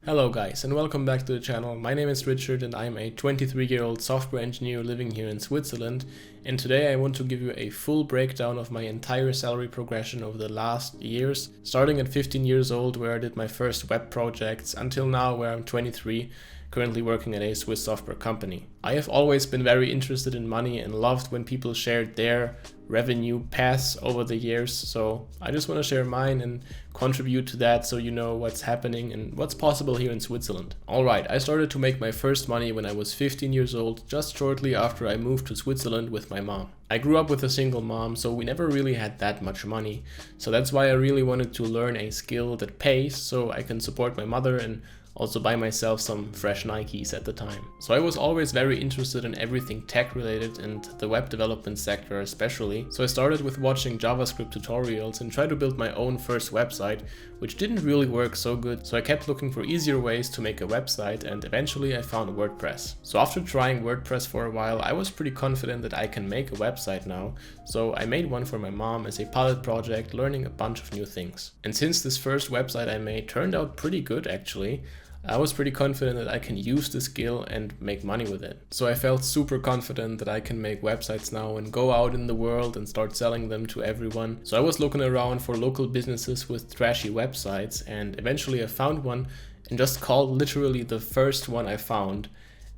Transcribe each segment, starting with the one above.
Hello guys and welcome back to the channel. My name is Richard and I'm a 23-year-old software engineer living here in Switzerland, and today I want to give you a full breakdown of my entire salary progression over the last years, starting at 15 years old where I did my first web projects until now where I'm 23, currently working at a Swiss software company. I have always been very interested in money and loved when people shared their revenue paths over the years, so I just want to share mine and contribute to that so you know what's happening and what's possible here in Switzerland. Alright, I started to make my first money when I was 15 years old, just shortly after I moved to Switzerland with my mom. I grew up with a single mom, so we never really had that much money, so that's why I really wanted to learn a skill that pays so I can support my mother and also buy myself some fresh Nikes at the time. So I was always very interested in everything tech related and the web development sector especially. So I started with watching JavaScript tutorials and tried to build my own first website, which didn't really work so good. So I kept looking for easier ways to make a website and eventually I found WordPress. So after trying WordPress for a while, I was pretty confident that I can make a website now. So I made one for my mom as a pilot project, learning a bunch of new things. And since this first website I made turned out pretty good actually, I was pretty confident that I can use the skill and make money with it. So I felt super confident that I can make websites now and go out in the world and start selling them to everyone. So I was looking around for local businesses with trashy websites, and eventually I found one and just called literally the first one I found.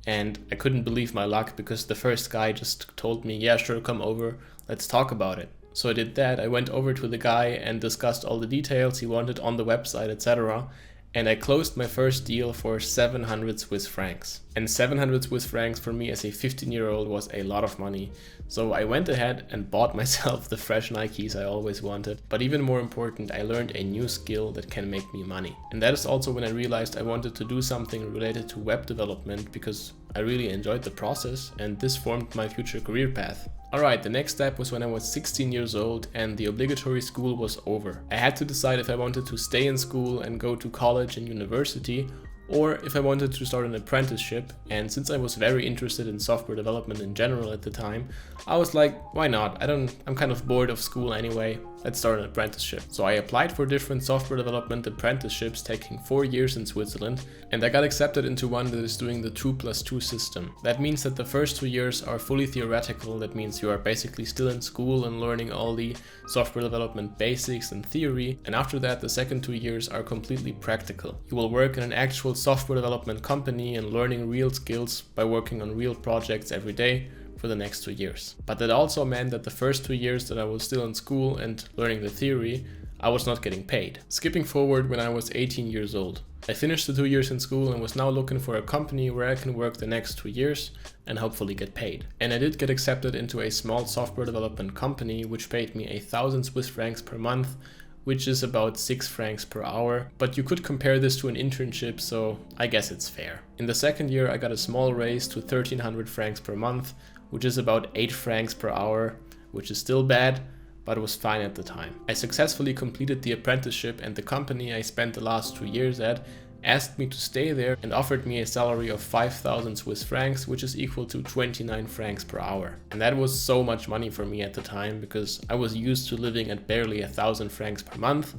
And I couldn't believe my luck because the first guy just told me, yeah, sure, come over, let's talk about it. So I did that. I went over to the guy and discussed all the details he wanted on the website, etc. And I closed my first deal for 700 Swiss francs. And 700 Swiss francs for me as a 15-year-old was a lot of money. So I went ahead and bought myself the fresh Nikes I always wanted. But even more important, I learned a new skill that can make me money. And that is also when I realized I wanted to do something related to web development because I really enjoyed the process and this formed my future career path. Alright, the next step was when I was 16 years old and the obligatory school was over. I had to decide if I wanted to stay in school and go to college and university, or if I wanted to start an apprenticeship. And since I was very interested in software development in general at the time, I was like, why not? I'm kind of bored of school anyway. Let's start an apprenticeship. So I applied for different software development apprenticeships taking 4 years in Switzerland, and I got accepted into one that is doing the 2+2 system. That means that the first 2 years are fully theoretical. That means you are basically still in school and learning all the software development basics and theory, and after that the second 2 years are completely practical. You will work in an actual software development company and learning real skills by working on real projects every day for the next 2 years. But that also meant that the first 2 years that I was still in school and learning the theory, I was not getting paid. Skipping forward, when I was 18 years old, I finished the 2 years in school and was now looking for a company where I can work the next 2 years and hopefully get paid. And I did get accepted into a small software development company which paid me 1,000 Swiss francs per month, which is about 6 francs per hour, but you could compare this to an internship, so I guess it's fair. In the second year I got a small raise to 1,300 francs per month, which is about 8 francs per hour, which is still bad, but it was fine at the time. I successfully completed the apprenticeship, and the company I spent the last 2 years at asked me to stay there and offered me a salary of 5,000 Swiss francs, which is equal to 29 francs per hour. And that was so much money for me at the time because I was used to living at barely 1,000 francs per month.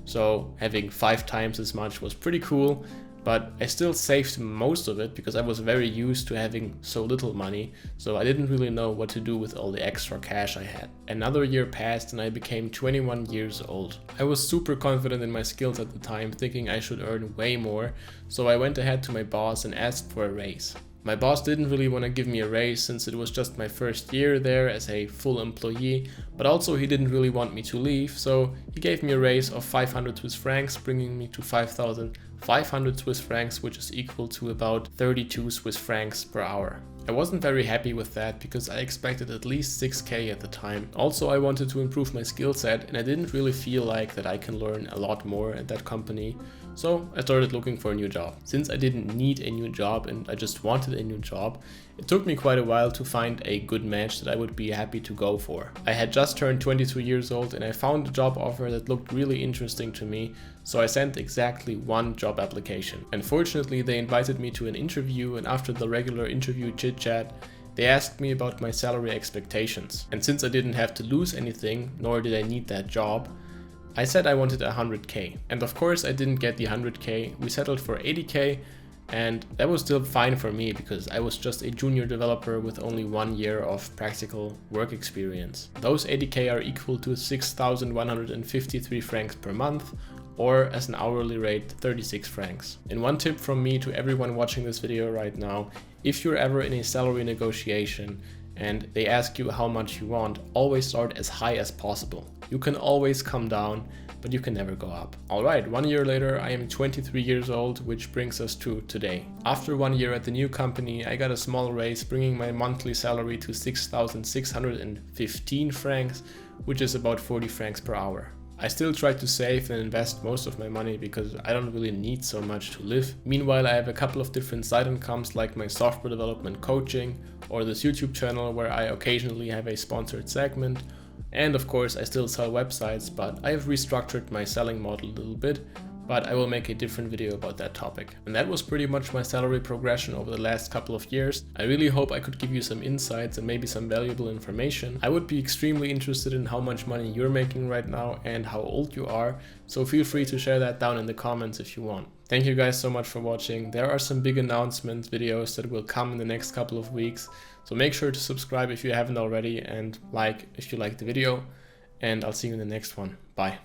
So having 5 times as much was pretty cool. But I still saved most of it because I was very used to having so little money, so I didn't really know what to do with all the extra cash I had. Another year passed and I became 21 years old. I was super confident in my skills at the time, thinking I should earn way more, so I went ahead to my boss and asked for a raise. My boss didn't really want to give me a raise since it was just my first year there as a full employee, but also he didn't really want me to leave, so he gave me a raise of 500 Swiss francs, bringing me to 5,500 Swiss francs, which is equal to about 32 Swiss francs per hour. I wasn't very happy with that because I expected at least 6k at the time. Also, I wanted to improve my skill set and I didn't really feel like that I can learn a lot more at that company. So I started looking for a new job. Since I didn't need a new job and I just wanted a new job, it took me quite a while to find a good match that I would be happy to go for. I had just turned 22 years old and I found a job offer that looked really interesting to me, so I sent exactly one job application. Unfortunately, they invited me to an interview, and after the regular interview chit-chat, they asked me about my salary expectations. And since I didn't have to lose anything, nor did I need that job, I said I wanted 100k, and of course I didn't get the 100k. We settled for 80k, and that was still fine for me because I was just a junior developer with only 1 year of practical work experience. Those 80k are equal to 6,153 francs per month, or as an hourly rate, 36 francs. And one tip from me to everyone watching this video right now: if you're ever in a salary negotiation and they ask you how much you want, always start as high as possible. You can always come down, but you can never go up. Alright, 1 year later, I am 23 years old, which brings us to today. After 1 year at the new company, I got a small raise, bringing my monthly salary to 6,615 francs, which is about 40 francs per hour. I still try to save and invest most of my money because I don't really need so much to live. Meanwhile, I have a couple of different side incomes like my software development coaching or this YouTube channel where I occasionally have a sponsored segment. And of course, I still sell websites, but I have restructured my selling model a little bit, but I will make a different video about that topic. And that was pretty much my salary progression over the last couple of years. I really hope I could give you some insights and maybe some valuable information. I would be extremely interested in how much money you're making right now and how old you are, so feel free to share that down in the comments if you want. Thank you guys so much for watching. There are some big announcement videos that will come in the next couple of weeks, so make sure to subscribe if you haven't already and like if you liked the video, and I'll see you in the next one. Bye.